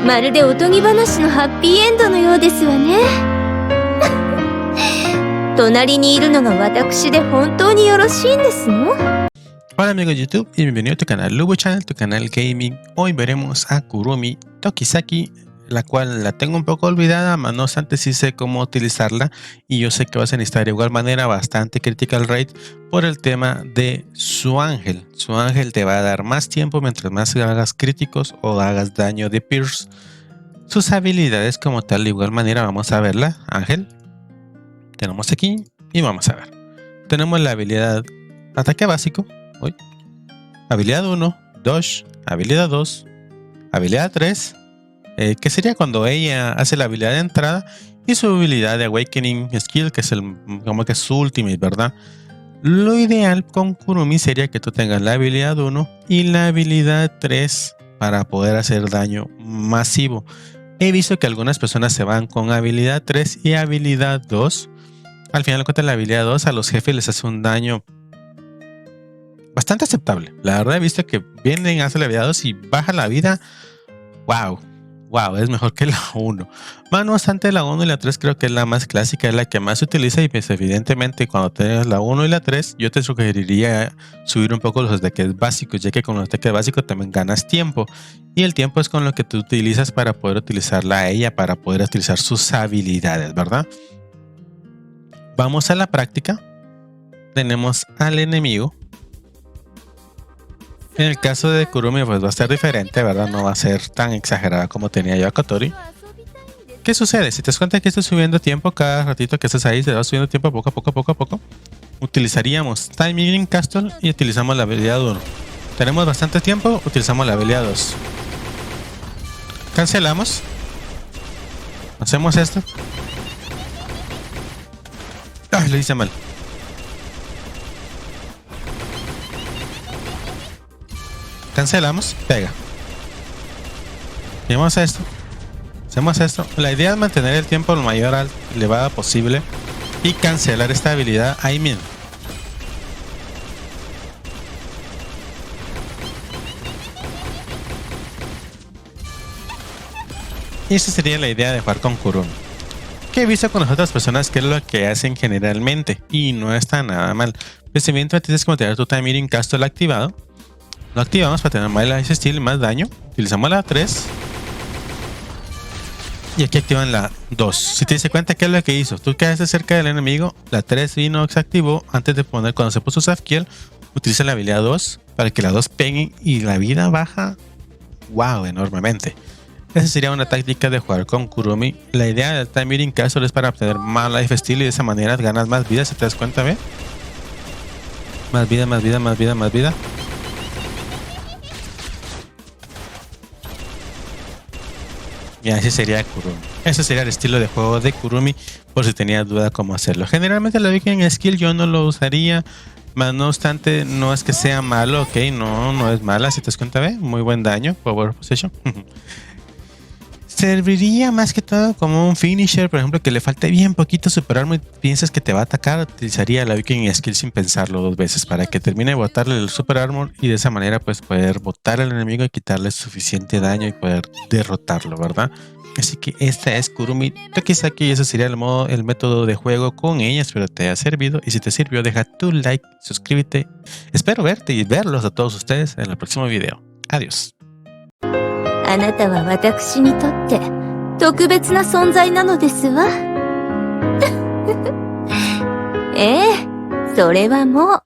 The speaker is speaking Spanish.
まるでおとぎ話のハッピーエンドのようですわね。隣にいるのが私で本当によろしいんですの？ Hola amigos de YouTube y bienvenido a tu canal Lubo Channel, tu canal gaming. Hoy veremos a Kurumi Tokisaki, la cual la tengo un poco olvidada, mas no obstante sí sé cómo utilizarla y yo sé que vas a necesitar de igual manera bastante critical rate por el tema de su ángel. Su ángel te va a dar más tiempo mientras más hagas críticos o hagas daño de pierce. Sus habilidades como tal de igual manera vamos a verla. Ángel tenemos aquí y vamos a ver. Tenemos la habilidad ataque básico. Habilidad 1, Dodge, habilidad 2, habilidad 3, que sería cuando ella hace la habilidad de entrada, y su habilidad de Awakening Skill, que es como que su ultimate, ¿verdad? Lo ideal con Kurumi sería que tú tengas la habilidad 1 y la habilidad 3 para poder hacer daño masivo. He visto que algunas personas se van con habilidad 3 y habilidad 2. Al final de cuentas, la habilidad 2 a los jefes les hace un daño bastante aceptable. La verdad he visto que vienen, hacen la habilidad 2 y baja la vida. Wow, es mejor que la 1. Más no obstante, la 1 y la 3 creo que es la más clásica, es la que más se utiliza y pues evidentemente cuando tengas la 1 y la 3 yo te sugeriría subir un poco los ataques básicos, ya que con los ataques básicos también ganas tiempo y el tiempo es con lo que tú utilizas para poder utilizarla a ella, para poder utilizar sus habilidades, ¿verdad? Vamos a la práctica. Tenemos al enemigo. En el caso de Kurumi pues va a ser diferente, ¿verdad? No va a ser tan exagerada como tenía yo a Kotori. ¿Qué sucede? Si te das cuenta que estoy subiendo tiempo cada ratito que estás ahí, se va subiendo tiempo poco a poco. Utilizaríamos Timing Castle y utilizamos la habilidad 1. Tenemos bastante tiempo, utilizamos la habilidad 2. Cancelamos. Hacemos esto. Ay, lo hice mal. Cancelamos, pega. Y vamos a esto. Hacemos esto. La idea es mantener el tiempo lo mayor elevado posible y cancelar esta habilidad ahí mismo. Y esa sería la idea de jugar con Kurumi. Que he visto con las otras personas que es lo que hacen generalmente y no está nada mal. Pues evidentemente tienes que mantener tu Timing Castle activado. Lo activamos para tener más Life Steal y más daño. Utilizamos la 3. Y aquí activan la 2. Si te das cuenta, ¿qué es lo que hizo? Tú quedaste cerca del enemigo. La 3 vino, se activó. Antes de poner, cuando se puso Safkiel, utiliza la habilidad 2 para que la 2 pegue y la vida baja. Wow, enormemente. Esa sería una táctica de jugar con Kurumi. La idea del Timing Castle es para obtener más Life Steal y de esa manera ganas más vida. Si te das cuenta, ¿ve? Más vida. Y así sería Kurumi. Ese sería el estilo de juego de Kurumi, por si tenías duda cómo hacerlo. Generalmente la Awakening Skill yo no lo usaría, mas no obstante no es que sea malo, ok, no es mala, si te das cuenta, ve, muy buen daño, Power Possession. Serviría más que todo como un finisher, por ejemplo, que le falte bien poquito superarmo y piensas que te va a atacar, utilizaría la Awakening Skill sin pensarlo dos veces para que termine de botarle el super armor y de esa manera pues poder botar al enemigo y quitarle suficiente daño y poder derrotarlo, ¿verdad? Así que esta es Kurumi Tokisaki y ese sería el método de juego con ella. Espero te haya servido y si te sirvió deja tu like, suscríbete. Espero verte y verlos a todos ustedes en el próximo video. Adiós. あなたは私にとって特別な存在なのですわ。ええ、それはもう